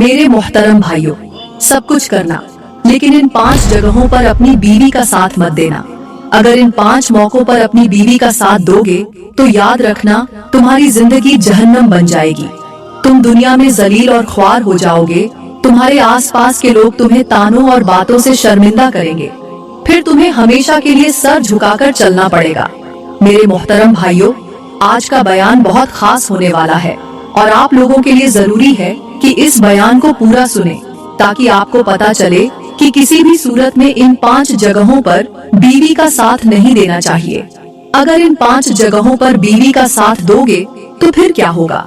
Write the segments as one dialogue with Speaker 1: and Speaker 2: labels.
Speaker 1: मेरे मोहतरम भाइयों, सब कुछ करना, लेकिन इन 5 जगहों पर अपनी बीवी का साथ मत देना। अगर इन 5 मौकों पर अपनी बीवी का साथ दोगे तो याद रखना, तुम्हारी जिंदगी जहन्नम बन जाएगी। तुम दुनिया में जलील और ख्वार हो जाओगे। तुम्हारे आसपास के लोग तुम्हें तानों और बातों से शर्मिंदा करेंगे। फिर तुम्हें हमेशा के लिए सर झुकाकर चलना पड़ेगा। मेरे मोहतरम भाइयों, आज का बयान बहुत खास होने वाला है और आप लोगों के लिए जरूरी है कि इस बयान को पूरा सुने, ताकि आपको पता चले कि किसी भी सूरत में इन 5 जगहों पर बीवी का साथ नहीं देना चाहिए। अगर इन 5 जगहों पर बीवी का साथ दोगे तो फिर क्या होगा?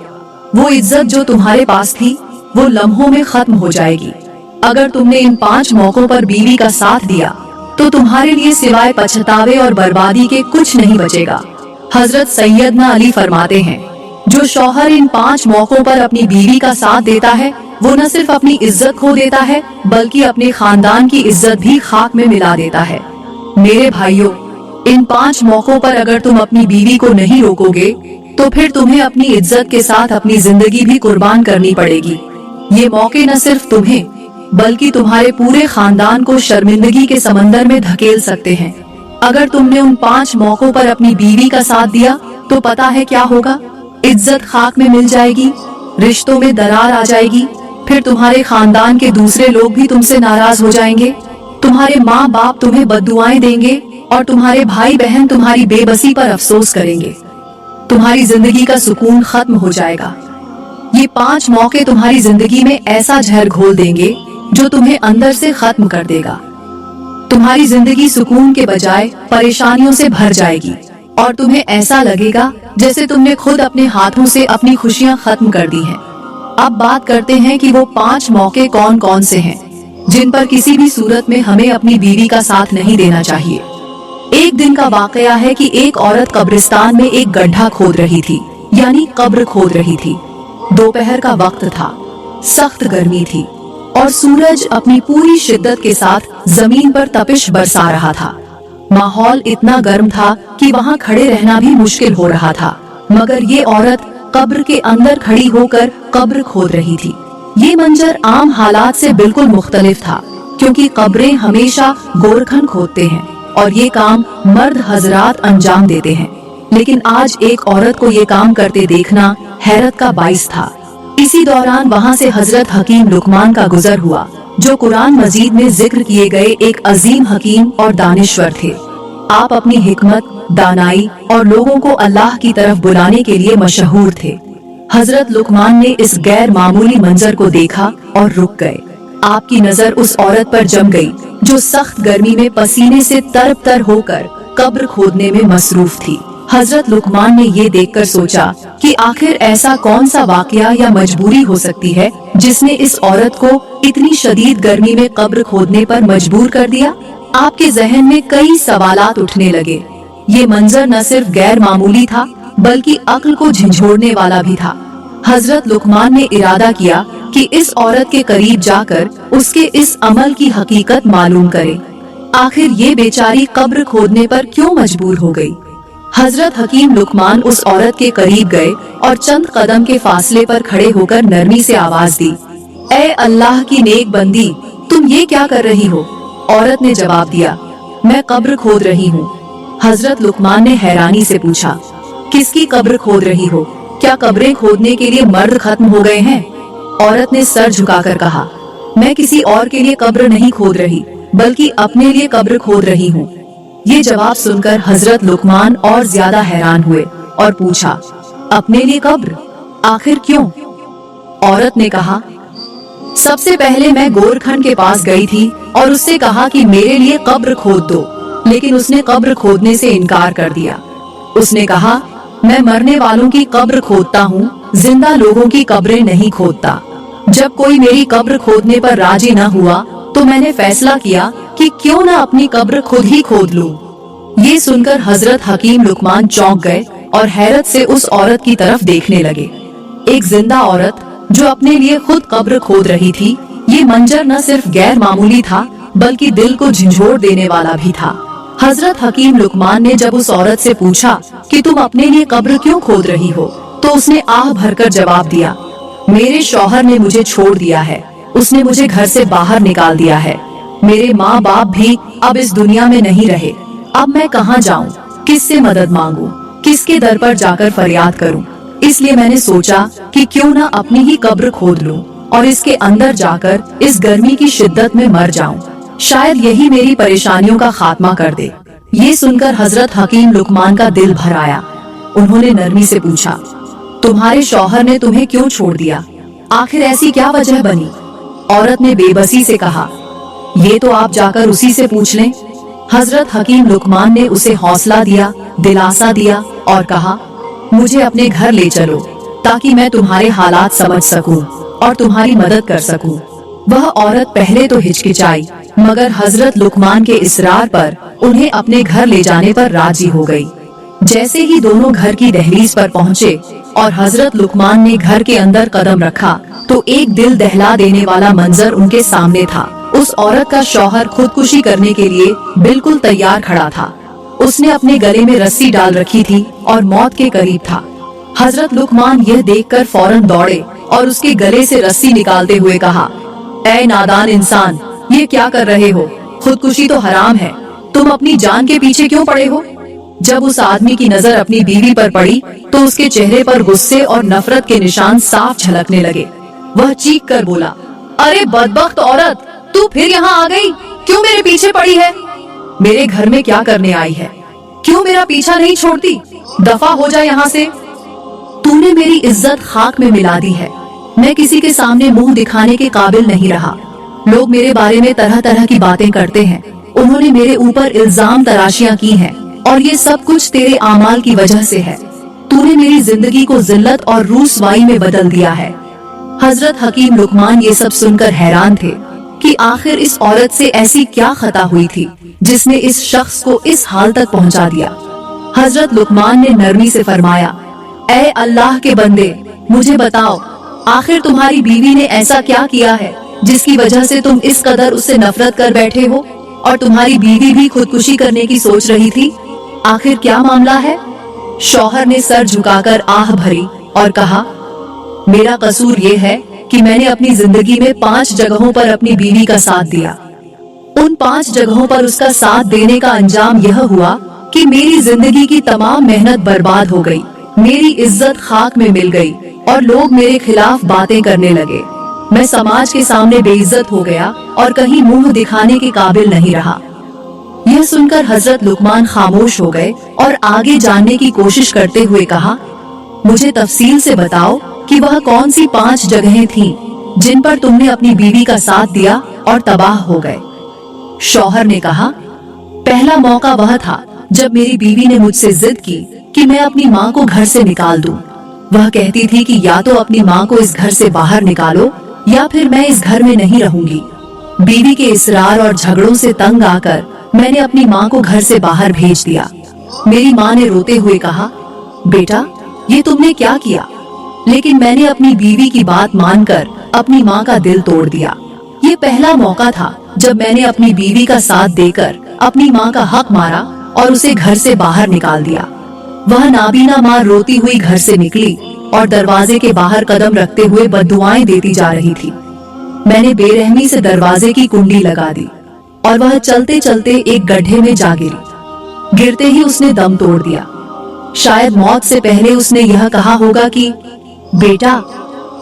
Speaker 1: वो इज्जत जो तुम्हारे पास थी वो लम्हों में खत्म हो जाएगी। अगर तुमने इन 5 मौकों पर बीवी का साथ दिया तो तुम्हारे लिए सिवाय पछतावे और बर्बादी के कुछ नहीं बचेगा। हजरत सैयदना अली फरमाते हैं, जो शौहर इन 5 मौकों पर अपनी बीवी का साथ देता है वो न सिर्फ अपनी इज्जत खो देता है बल्कि अपने खानदान की इज्जत भी खाक में मिला देता है। मेरे भाइयों, इन 5 मौकों पर अगर तुम अपनी बीवी को नहीं रोकोगे तो फिर तुम्हें अपनी इज्जत के साथ अपनी जिंदगी भी कुर्बान करनी पड़ेगी। ये मौके न सिर्फ तुम्हें बल्कि तुम्हारे पूरे खानदान को शर्मिंदगी के समंदर में धकेल सकते हैं। अगर तुमने उन 5 मौकों पर अपनी बीवी का साथ दिया तो पता है क्या होगा? इज्जत खाक में मिल जाएगी, रिश्तों में दरार आ जाएगी, फिर तुम्हारे खानदान के दूसरे लोग भी तुमसे नाराज हो जाएंगे। तुम्हारे माँ बाप तुम्हें बद्दुआएं देंगे और तुम्हारे भाई बहन तुम्हारी बेबसी पर अफसोस करेंगे। तुम्हारी जिंदगी का सुकून खत्म हो जाएगा। ये 5 मौके तुम्हारी जिंदगी में ऐसा जहर घोल देंगे जो तुम्हें अंदर से खत्म कर देगा। तुम्हारी जिंदगी सुकून के बजाय परेशानियों से भर जाएगी और तुम्हें ऐसा लगेगा जैसे तुमने खुद अपने हाथों से अपनी खुशियां खत्म कर दी हैं। अब बात करते हैं कि वो 5 मौके कौन कौन से हैं जिन पर किसी भी सूरत में हमें अपनी बीवी का साथ नहीं देना चाहिए। एक दिन का वाकया है कि एक औरत कब्रिस्तान में एक गड्ढा खोद रही थी, यानी कब्र खोद रही थी। दोपहर का वक्त था, सख्त गर्मी थी और सूरज अपनी पूरी शिद्दत के साथ जमीन पर तपिश बरसा रहा था। माहौल इतना गर्म था कि वहाँ खड़े रहना भी मुश्किल हो रहा था, मगर ये औरत कब्र के अंदर खड़ी होकर कब्र खोद रही थी। ये मंजर आम हालात से बिल्कुल मुख्तलिफ था, क्योंकि कब्रें हमेशा गोरखन खोदते हैं और ये काम मर्द हजरात अंजाम देते हैं। लेकिन आज एक औरत को ये काम करते देखना हैरत का बाइस था। इसी दौरान वहाँ से हजरत हकीम लुकमान का गुजर हुआ, जो कुरान मजीद में जिक्र किए गए एक अजीम हकीम और दानिश्वर थे। आप अपनी हिकमत, दानाई और लोगों को अल्लाह की तरफ बुलाने के लिए मशहूर थे। हजरत लुकमान ने इस गैर मामूली मंजर को देखा और रुक गए। आपकी नजर उस औरत पर जम गई जो सख्त गर्मी में पसीने से तरब तर होकर कब्र खोदने में मसरूफ थी। हजरत लुकमान ने ये देखकर सोचा कि आखिर ऐसा कौन सा वाकया या मजबूरी हो सकती है जिसने इस औरत को इतनी शदीद गर्मी में कब्र खोदने पर मजबूर कर दिया। आपके जहन में कई सवालात उठने लगे। ये मंजर न सिर्फ गैर मामूली था बल्कि अक्ल को झंझोड़ने वाला भी था। हजरत लुकमान ने इरादा किया कि इस औरत के करीब जाकर उसके इस अमल की हकीकत मालूम करे। आखिर ये बेचारी कब्र खोदने पर क्यों मजबूर हो गई? हजरत हकीम लुकमान उस औरत के करीब गए और चंद कदम के फासले पर खड़े होकर नरमी से आवाज दी, ए अल्लाह की नेक बंदी, तुम ये क्या कर रही हो? औरत ने जवाब दिया, मैं कब्र खोद रही हूँ। हजरत लुकमान ने हैरानी से पूछा, किसकी कब्र खोद रही हो? क्या कब्रें खोदने के लिए मर्द खत्म हो गए हैं? औरत ने सर झुकाकर कहा, मैं किसी और के लिए कब्र नहीं खोद रही बल्कि अपने लिए कब्र खोद रही हूँ। ये जवाब सुनकर हजरत लुकमान और ज्यादा हैरान हुए और पूछा, अपने लिए कब्र? आखिर क्यों? औरत ने कहा, सबसे पहले मैं गोरखन के पास गई थी और उससे कहा कि मेरे लिए कब्र खोद दो, लेकिन उसने कब्र खोदने से इनकार कर दिया। उसने कहा, मैं मरने वालों की कब्र खोदता हूँ, जिंदा लोगों की कब्रें नहीं खोदता। जब कोई मेरी कब्र खोदने पर राजी न हुआ तो मैंने फैसला किया कि क्यों न अपनी कब्र खुद ही खोद लूं। ये सुनकर हजरत हकीम लुकमान चौंक गए और हैरत से उस औरत की तरफ देखने लगे। एक जिंदा औरत जो अपने लिए खुद कब्र खोद रही थी। ये मंजर न सिर्फ गैर मामूली था बल्कि दिल को झंझोड़ देने वाला भी था। हजरत हकीम लुकमान ने जब उस औरत से पूछा कि तुम अपने लिए कब्र क्यों खोद रही हो, तो उसने आह भरकर जवाब दिया, मेरे शौहर ने मुझे छोड़ दिया है, उसने मुझे घर से बाहर निकाल दिया है। मेरे माँ बाप भी अब इस दुनिया में नहीं रहे। अब मैं कहाँ जाऊँ, किससे मदद मांगूं, किसके दर पर जाकर फरियाद करूं? इसलिए मैंने सोचा कि क्यों ना अपनी ही कब्र खोद लूं और इसके अंदर जाकर इस गर्मी की शिद्दत में मर जाऊं। शायद यही मेरी परेशानियों का खात्मा कर दे। ये सुनकर हजरत हकीम लुकमान का दिल भर आया। उन्होंने नरमी से पूछा, तुम्हारे शौहर ने तुम्हें क्यों छोड़ दिया? आखिर ऐसी क्या वजह बनी? औरत ने बेबसी से कहा, ये तो आप जाकर उसी से पूछ लें। हजरत हकीम लुकमान ने उसे हौसला दिया, दिलासा दिया और कहा, मुझे अपने घर ले चलो ताकि मैं तुम्हारे हालात समझ सकूं और तुम्हारी मदद कर सकूं। वह औरत पहले तो हिचकिचाई, मगर हजरत लुकमान के इसरार पर उन्हें अपने घर ले जाने पर राजी हो गई। जैसे ही दोनों घर की दहलीज पर पहुँचे और हजरत लुकमान ने घर के अंदर कदम रखा तो एक दिल दहला देने वाला मंजर उनके सामने था। उस औरत का शौहर खुदकुशी करने के लिए बिल्कुल तैयार खड़ा था। उसने अपने गले में रस्सी डाल रखी थी और मौत के करीब था। हजरत लुकमान यह देखकर फौरन दौड़े और उसके गले से रस्सी निकालते हुए कहा, ऐ नादान इंसान, ये क्या कर रहे हो? खुदकुशी तो हराम है, तुम अपनी जान के पीछे क्यों पड़े हो? जब उस आदमी की नजर अपनी बीवी पर पड़ी तो उसके चेहरे पर गुस्से और नफरत के निशान साफ झलकने लगे। वह चीख कर बोला, अरे बदबख्त औरत, तू फिर यहाँ आ गई? क्यों मेरे पीछे पड़ी है? मेरे घर में क्या करने आई है? क्यों मेरा पीछा नहीं छोड़ती? दफा हो जा यहाँ से। तूने मेरी इज्जत खाक में मिला दी है। मैं किसी के सामने मुंह दिखाने के काबिल नहीं रहा। लोग मेरे बारे में तरह तरह की बातें करते हैं। उन्होंने मेरे ऊपर इल्जाम तराशियां की हैं और ये सब कुछ तेरे आमाल की वजह से है। तूने मेरी जिंदगी को जिल्लत और रूसवाई में बदल दिया है। हजरत हकीम लुकमान ये सब सुनकर हैरान थे कि आखिर इस औरत से ऐसी क्या खता हुई थी जिसने इस शख्स को इस हाल तक पहुंचा दिया। हजरत लुकमान ने नरमी से फरमाया, ऐ अल्लाह के बंदे, मुझे बताओ, आखिर तुम्हारी बीवी ने ऐसा क्या किया है जिसकी वजह से तुम इस कदर उससे नफरत कर बैठे हो? और तुम्हारी बीवी भी खुदकुशी करने की सोच रही थी। आखिर क्या मामला है? शौहर ने सर झुकाकर आह भरी और कहा, मेरा कसूर ये है कि मैंने अपनी जिंदगी में 5 जगहों पर अपनी बीवी का साथ दिया। उन 5 जगहों पर उसका साथ देने का अंजाम यह हुआ कि मेरी जिंदगी की तमाम मेहनत बर्बाद हो गई, मेरी इज्जत खाक में मिल गई और लोग मेरे खिलाफ बातें करने लगे। मैं समाज के सामने बेइज्जत हो गया और कहीं मुंह दिखाने के काबिल नहीं रहा। यह सुनकर हजरत लुकमान खामोश हो गए और आगे जानने की कोशिश करते हुए कहा, मुझे तफसील से बताओ कि वह कौन सी 5 जगहें थीं जिन पर तुमने अपनी बीवी का साथ दिया और तबाह हो गए। शौहर ने कहा, पहला मौका वह था जब मेरी बीवी ने मुझसे जिद की कि मैं अपनी माँ को घर से निकाल दूं। वह कहती थी कि या तो अपनी माँ को इस घर से बाहर निकालो या फिर मैं इस घर में नहीं रहूंगी। बीवी के इसरार और झगड़ों से तंग आकर मैंने अपनी माँ को घर से बाहर भेज दिया। मेरी माँ ने रोते हुए कहा, बेटा, ये तुमने क्या किया? लेकिन मैंने अपनी बीवी की बात मानकर अपनी माँ का दिल तोड़ दिया। ये पहला मौका था जब मैंने अपनी बीवी का साथ देकर अपनी माँ का हक मारा और उसे घर से बाहर निकाल दिया। वह नाबीना माँ रोती हुई घर से निकली और दरवाजे के बाहर कदम रखते हुए बद्दुआएं देती जा रही थी। मैंने बेरहमी से दरवाजे की कुंडी लगा दी और वह चलते चलते एक गड्ढे में जा गिरी। गिरते ही उसने दम तोड़ दिया। शायद मौत से पहले उसने यह कहा होगा कि बेटा,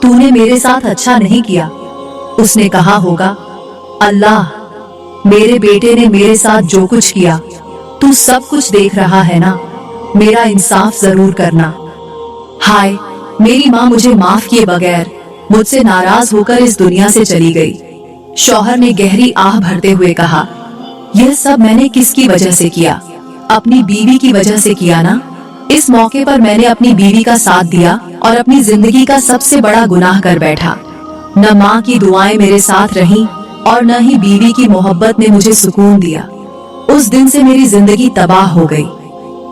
Speaker 1: तूने मेरे साथ अच्छा नहीं किया। उसने कहा होगा, अल्लाह, मेरे बेटे ने मेरे साथ जो कुछ किया तू सब कुछ देख रहा है ना, मेरा इंसाफ जरूर करना। हाय, मेरी माँ मुझे माफ किए बगैर मुझसे नाराज होकर इस दुनिया से चली गई। शौहर ने गहरी आह भरते हुए कहा, यह सब मैंने किसकी वजह से किया? अपनी बीवी की वजह से किया ना। इस मौके पर मैंने अपनी बीवी का साथ दिया और अपनी जिंदगी का सबसे बड़ा गुनाह कर बैठा। न माँ की दुआएं मेरे साथ रहीं और न ही बीवी की मोहब्बत ने मुझे सुकून दिया। उस दिन से मेरी जिंदगी तबाह हो गई।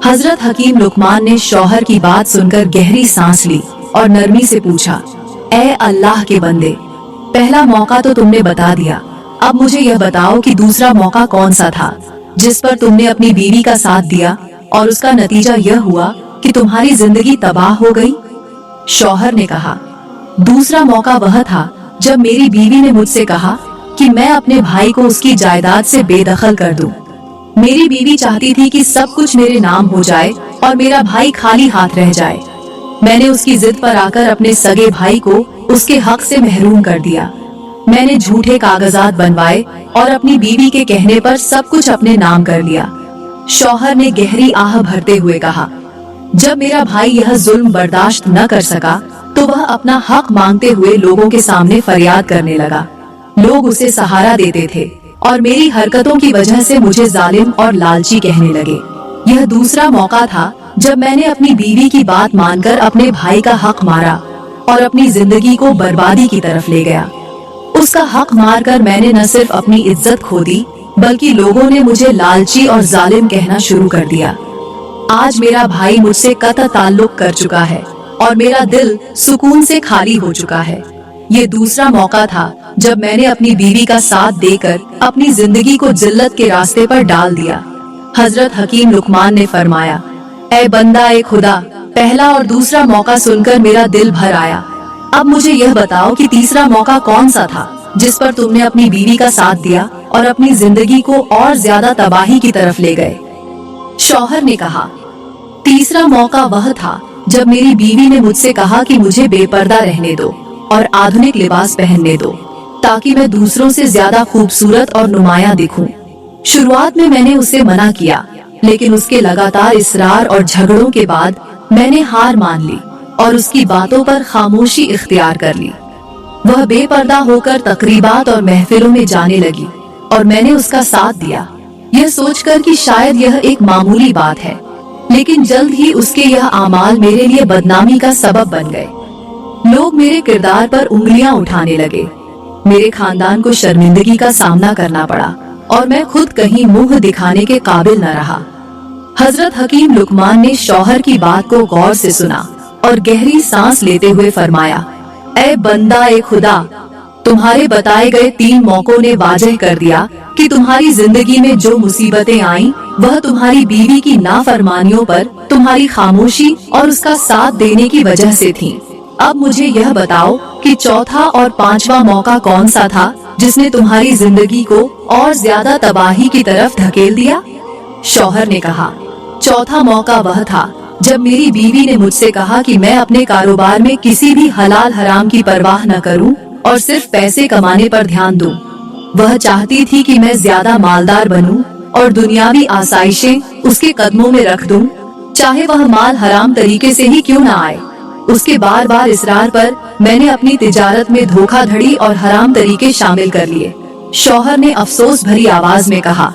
Speaker 1: हजरत हकीम लुकमान ने शौहर की बात सुनकर गहरी सांस ली और नरमी से पूछा, ऐ अल्लाह के बंदे, पहला मौका तो तुमने बता दिया, अब मुझे यह बताओ कि दूसरा मौका कौन सा था जिस पर तुमने अपनी बीवी का साथ दिया और उसका नतीजा यह हुआ कि तुम्हारी जिंदगी तबाह हो गई। शौहर ने कहा, दूसरा मौका वह था जब मेरी बीवी ने मुझसे कहा कि मैं अपने भाई को उसकी जायदाद से बेदखल कर दूं। मेरी बीवी चाहती थी कि सब कुछ मेरे नाम हो जाए और मेरा भाई खाली हाथ रह जाए। मैंने उसकी जिद पर आकर अपने सगे भाई को उसके हक से महरूम कर दिया। मैंने झूठे कागजात बनवाए और अपनी बीवी के कहने पर सब कुछ अपने नाम कर लिया। शौहर ने गहरी आह भरते हुए कहा। जब मेरा भाई यह जुल्म बर्दाश्त न कर सका तो वह अपना हक मांगते हुए लोगों के सामने फरियाद करने लगा। लोग उसे सहारा देते थे और मेरी हरकतों की वजह से मुझे जालिम और लालची कहने लगे। यह दूसरा मौका था जब मैंने अपनी बीवी की बात मानकर अपने भाई का हक मारा और अपनी जिंदगी को बर्बादी की तरफ ले गया। उसका हक मारकर मैंने न सिर्फ अपनी इज्जत खो दी बल्कि लोगों ने मुझे लालची और जालिम कहना शुरू कर दिया। आज मेरा भाई मुझसे कतई ताल्लुक कर चुका है और मेरा दिल सुकून से खाली हो चुका है। ये दूसरा मौका था जब मैंने अपनी बीवी का साथ देकर अपनी जिंदगी को जिल्लत के रास्ते पर डाल दिया। हजरत हकीम लुकमान ने फरमाया, ऐ बंदा ए खुदा, पहला और दूसरा मौका सुनकर मेरा दिल भर आया। अब मुझे यह बताओ कि तीसरा मौका कौन सा था जिस पर तुमने अपनी बीवी का साथ दिया और अपनी जिंदगी को और ज्यादा तबाही की तरफ ले गए। शौहर ने कहा, तीसरा मौका वह था जब मेरी बीवी ने मुझसे कहा कि मुझे बेपर्दा रहने दो और आधुनिक लिबास पहनने दो ताकि मैं दूसरों से ज्यादा खूबसूरत और नुमाया दिखूं। शुरुआत में मैंने उसे मना किया, लेकिन उसके लगातार इसरार और झगड़ों के बाद मैंने हार मान ली और उसकी बातों पर खामोशी इख्तियार कर ली। वह बेपर्दा होकर तकरीबात और महफिलों में जाने लगी और मैंने उसका साथ दिया, यह सोचकर कि शायद यह एक मामूली बात है। लेकिन जल्द ही उसके यह आमाल मेरे लिए बदनामी का सबब बन गए। लोग मेरे किरदार पर उंगलियां उठाने लगे। मेरे खानदान को शर्मिंदगी का सामना करना पड़ा और मैं खुद कहीं मुंह दिखाने के काबिल न रहा। हजरत हकीम लुकमान ने शौहर की बात को गौर से सुना और गहरी सांस लेते हुए फरमाया, ऐ बंदा ए खुदा, तुम्हारे बताए गए 3 मौकों ने वाजह कर दिया कि तुम्हारी जिंदगी में जो मुसीबतें आईं, वह तुम्हारी बीवी की नाफरमानियों पर तुम्हारी खामोशी और उसका साथ देने की वजह से थीं। अब मुझे यह बताओ कि चौथा और 5वां मौका कौन सा था जिसने तुम्हारी जिंदगी को और ज्यादा तबाही की तरफ धकेल दिया? शौहर ने कहा, चौथा मौका वह था जब मेरी बीवी ने मुझसे कहा कि मैं अपने कारोबार में किसी भी हलाल हराम की परवाह न करूं और सिर्फ पैसे कमाने पर ध्यान दूं। वह चाहती थी कि मैं ज्यादा मालदार बनूं और दुनियावी आसाइशें उसके कदमों में रख दूं, चाहे वह माल हराम तरीके से ही क्यों न आए। उसके बार बार इसरार पर मैंने अपनी तिजारत में धोखाधड़ी और हराम तरीके शामिल कर लिए। शौहर ने अफसोस भरी आवाज में कहा,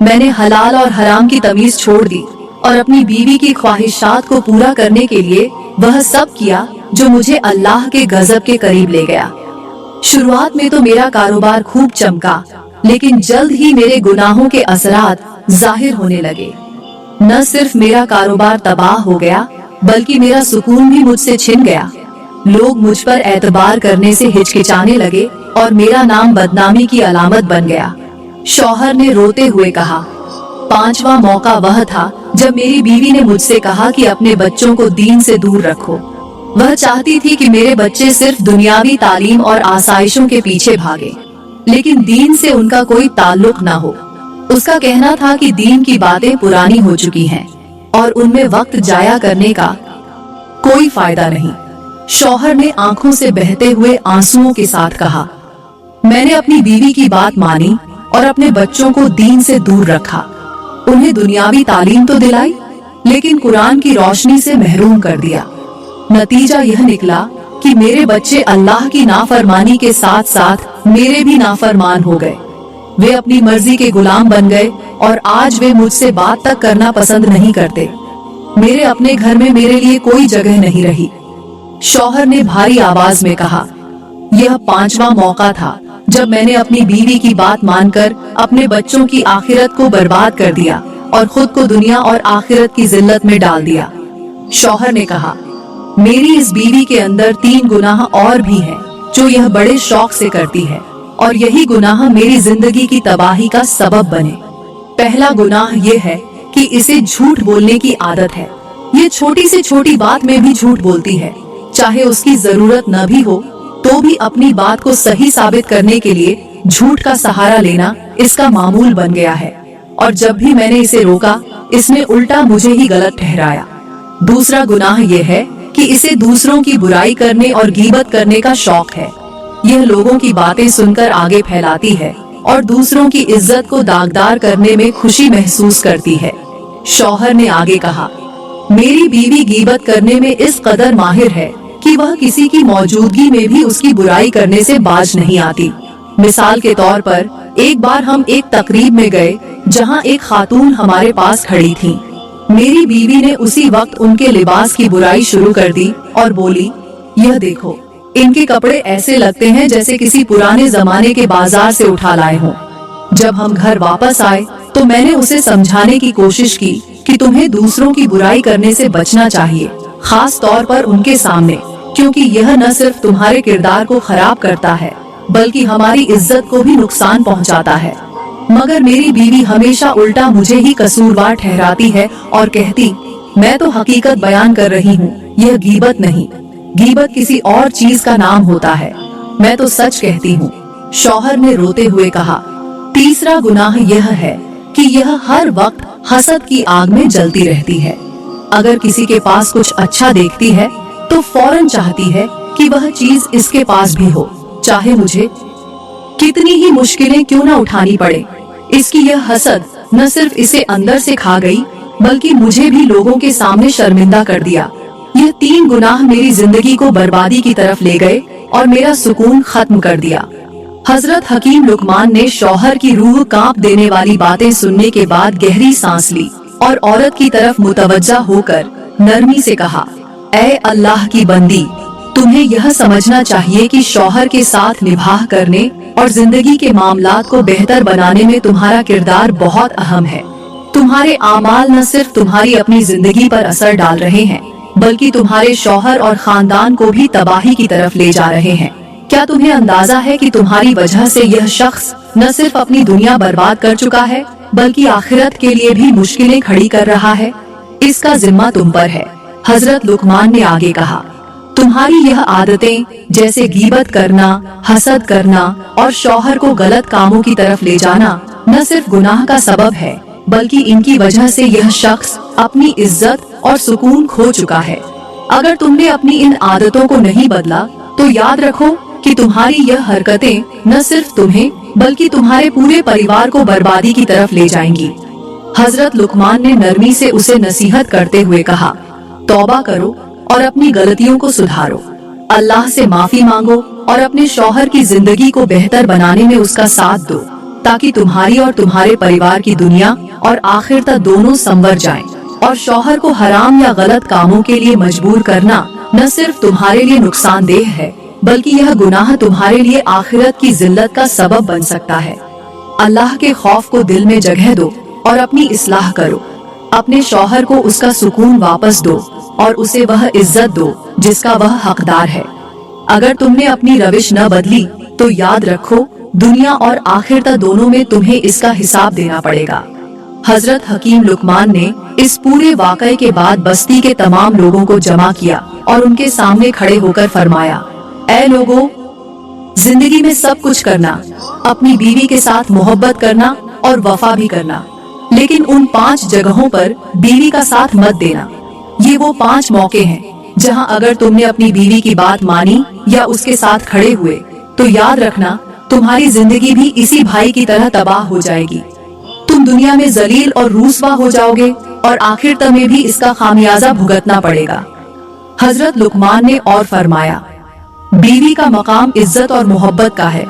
Speaker 1: मैंने हलाल और हराम की तमीज छोड़ दी और अपनी बीवी की ख्वाहिशात को पूरा करने के लिए वह सब किया जो मुझे अल्लाह के गजब के करीब ले गया। शुरुआत में तो मेरा कारोबार खूब चमका, लेकिन जल्द ही मेरे गुनाहों के असरात जाहिर होने लगे। न सिर्फ मेरा कारोबार तबाह हो गया बल्कि मेरा सुकून भी मुझसे छिन गया। लोग मुझ पर एतबार करने से हिचकिचाने लगे और मेरा नाम बदनामी की अलामत बन गया। शौहर ने रोते हुए कहा, 5वां मौका वह था जब मेरी बीवी ने मुझसे कहा कि अपने बच्चों को दीन से दूर रखो। वह चाहती थी कि मेरे बच्चे सिर्फ दुनियावी तालीम और आसाइशों के पीछे भागे, लेकिन दीन से उनका कोई ताल्लुक न हो। उसका कहना था कि दीन की बातें पुरानी हो चुकी हैं और उनमें वक्त जाया करने का कोई फायदा नहीं। शौहर ने आंखों से बहते हुए आंसुओं के साथ कहा, मैंने अपनी बीवी की बात मानी और अपने बच्चों को दीन से दूर रखा। उन्हें दुनियावी तालीम तो दिलाई, लेकिन कुरान की रोशनी से महरूम कर दिया। नतीजा यह निकला कि मेरे बच्चे अल्लाह की नाफरमानी के साथ साथ मेरे भी नाफरमान हो गए। वे अपनी मर्जी के गुलाम बन गए और आज वे मुझसे बात तक करना पसंद नहीं करते। मेरे अपने घर में मेरे लिए कोई जगह नहीं रही। शौहर ने भारी आवाज में कहा, यह 5वां मौका था जब मैंने अपनी बीवी की बात मानकर अपने बच्चों की आखिरत को बर्बाद कर दिया और खुद को दुनिया और आखिरत की जिल्लत में डाल दिया। शौहर ने कहा, मेरी इस बीवी के अंदर 3 गुनाह और भी हैं जो यह बड़े शौक से करती है और यही गुनाह मेरी जिंदगी की तबाही का सबब बने। पहला गुनाह ये है कि इसे झूठ बोलने की आदत है। ये छोटी से छोटी बात में भी झूठ बोलती है, चाहे उसकी जरूरत न भी हो तो भी अपनी बात को सही साबित करने के लिए झूठ का सहारा लेना इसका मामूल बन गया है। और जब भी मैंने इसे रोका, इसने उल्टा मुझे ही गलत ठहराया। दूसरा गुनाह यह है कि इसे दूसरों की बुराई करने और गीबत करने का शौक है। यह लोगों की बातें सुनकर आगे फैलाती है और दूसरों की इज्जत को दागदार करने में खुशी महसूस करती है। शौहर ने आगे कहा, मेरी बीवी गीबत करने में इस कदर माहिर है कि वह किसी की मौजूदगी में भी उसकी बुराई करने से बाज नहीं आती। मिसाल के तौर पर एक बार हम एक तकरीब में गए जहां एक खातून हमारे पास खड़ी थी। मेरी बीवी ने उसी वक्त उनके लिबास की बुराई शुरू कर दी और बोली, यह देखो, इनके कपड़े ऐसे लगते हैं जैसे किसी पुराने जमाने के बाजार से उठा लाए हों। जब हम घर वापस आए तो मैंने उसे समझाने की कोशिश की कि तुम्हें दूसरों की बुराई करने से बचना चाहिए, खास तौर पर उनके सामने, क्योंकि यह न सिर्फ तुम्हारे किरदार को खराब करता है बल्कि हमारी इज्जत को भी नुकसान पहुंचाता है। मगर मेरी बीवी हमेशा उल्टा मुझे ही कसूरवार ठहराती है और कहती, मैं तो हकीकत बयान कर रही हूँ, यह गीबत नहीं। गीबत किसी और चीज का नाम होता है, मैं तो सच कहती हूँ। शौहर ने रोते हुए कहा, तीसरा गुनाह यह है कि यह हर वक्त हसद की आग में जलती रहती है। अगर किसी के पास कुछ अच्छा देखती है तो फौरन चाहती है कि वह चीज इसके पास भी हो, चाहे मुझे कितनी ही मुश्किलें क्यों न उठानी पड़े। इसकी यह हसद न सिर्फ इसे अंदर से खा गई बल्कि मुझे भी लोगों के सामने शर्मिंदा कर दिया। यह 3 गुनाह मेरी जिंदगी को बर्बादी की तरफ ले गए और मेरा सुकून खत्म कर दिया। हजरत हकीम लुकमान ने शौहर की रूह कांप देने वाली बातें सुनने के बाद गहरी सांस ली और औरत की तरफ मुतवज्जा होकर नरमी से कहा, ऐ अल्लाह की बंदी, तुम्हें यह समझना चाहिए कि शौहर के साथ निभाह करने और जिंदगी के मामलात को बेहतर बनाने में तुम्हारा किरदार बहुत अहम है। तुम्हारे आमाल न सिर्फ तुम्हारी अपनी जिंदगी पर असर डाल रहे हैं बल्कि तुम्हारे शौहर और खानदान को भी तबाही की तरफ ले जा रहे हैं। क्या तुम्हें अंदाजा है कि तुम्हारी वजह से यह शख्स न सिर्फ अपनी दुनिया बर्बाद कर चुका है बल्कि आखिरत के लिए भी मुश्किलें खड़ी कर रहा है? इसका जिम्मा तुम पर है। हजरत लुकमान ने आगे कहा, तुम्हारी यह आदतें जैसे गीबत करना, हसद करना और शौहर को गलत कामों की तरफ ले जाना न सिर्फ गुनाह का सबब है बल्कि इनकी वजह से यह शख्स अपनी इज्जत और सुकून खो चुका है। अगर तुमने अपनी इन आदतों को नहीं बदला तो याद रखो कि तुम्हारी यह हरकतें न सिर्फ तुम्हें बल्कि तुम्हारे पूरे परिवार को बर्बादी की तरफ ले जाएंगी। हजरत लुकमान ने नरमी से उसे नसीहत करते हुए कहा, तौबा करो और अपनी गलतियों को सुधारो, अल्लाह से माफी मांगो और अपने शौहर की जिंदगी को बेहतर बनाने में उसका साथ दो ताकि तुम्हारी और तुम्हारे परिवार की दुनिया और आखिरत दोनों संवर जाएं। और शौहर को हराम या गलत कामों के लिए मजबूर करना न सिर्फ तुम्हारे लिए नुकसानदेह है बल्कि यह गुनाह तुम्हारे लिए आखिरत की जिल्लत का सबब बन सकता है। अल्लाह के खौफ को दिल में जगह दो और अपनी इस्लाह करो। अपने शौहर को उसका सुकून वापस दो और उसे वह इज्जत दो जिसका वह हकदार है। अगर तुमने अपनी रविश न बदली तो याद रखो, दुनिया और आखिरत दोनों में तुम्हें इसका हिसाब देना पड़ेगा। हजरत हकीम लुकमान ने इस पूरे वाकये के बाद बस्ती के तमाम लोगों को जमा किया और उनके सामने खड़े होकर फरमाया, ऐ लोगों, जिंदगी में सब कुछ करना, अपनी बीवी के साथ मोहब्बत करना और वफा भी करना, लेकिन उन 5 जगहों पर बीवी का साथ मत देना। ये वो 5 मौके हैं जहां अगर तुमने अपनी बीवी की बात मानी या उसके साथ खड़े हुए तो याद रखना तुम्हारी जिंदगी भी इसी भाई की तरह तबाह हो जाएगी। तुम दुनिया में जलील और रूसवा हो जाओगे और आखिरत में भी इसका खामियाजा भुगतना पड़ेगा। हजरत लुकमान ने और फरमाया, बीवी का मकाम इज्जत और मोहब्बत का है,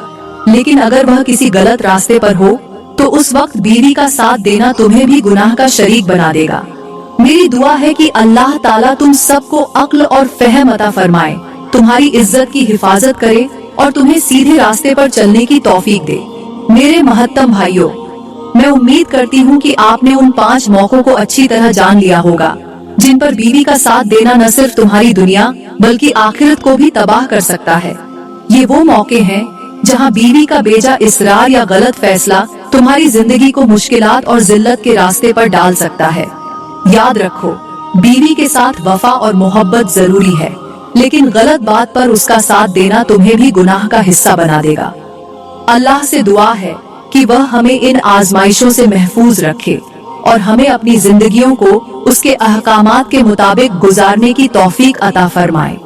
Speaker 1: लेकिन अगर वह किसी गलत रास्ते पर हो तो उस वक्त बीवी का साथ देना तुम्हें भी गुनाह का शरीक बना देगा। मेरी दुआ है कि अल्लाह ताला तुम सबको अक्ल और फहम अता फरमाए, तुम्हारी इज्जत की हिफाजत करे और तुम्हें सीधे रास्ते पर चलने की तौफीक दे। मेरे महत्तम भाइयों, मैं उम्मीद करती हूँ कि आपने उन 5 मौकों को अच्छी तरह जान लिया होगा जिन पर बीवी का साथ देना न सिर्फ तुम्हारी दुनिया बल्कि आखिरत को भी तबाह कर सकता है। ये वो मौके हैं जहाँ बीवी का बेजा इसरार या गलत फैसला तुम्हारी जिंदगी को मुश्किलात और जिल्लत के रास्ते पर डाल सकता है। याद रखो, बीवी के साथ वफा और मोहब्बत जरूरी है, लेकिन गलत बात पर उसका साथ देना तुम्हें भी गुनाह का हिस्सा बना देगा। अल्लाह से दुआ है कि वह हमें इन आजमाइशों से महफूज रखे और हमें अपनी जिंदगियों को उसके अहकामात के मुताबिक गुजारने की तौफीक अता फरमाए।